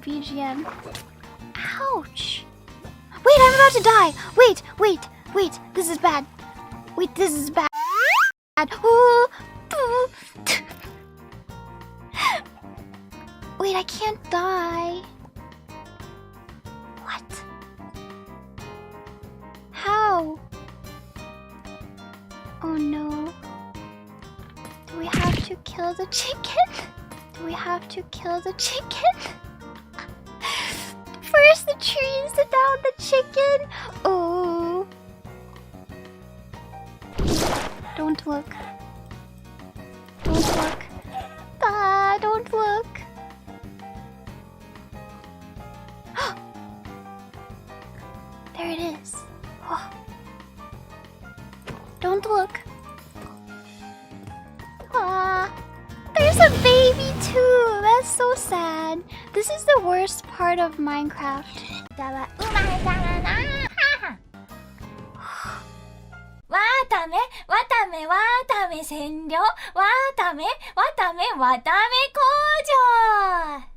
BGM. Ouch! Wait, I'm about to die! Wait! This is bad. Wait, this is bad. Ooh. Wait, I can't die. What? How? Oh no. Do we have to kill the chicken? Do we have to kill the chicken? First the trees and now the chicken. Oh. Don't look. Don't look. Ah, don't look. There it is. Oh. Don't look. Ah, there's a baby too. That's so sad. This is the worst part of Minecraft. わため占領わため工場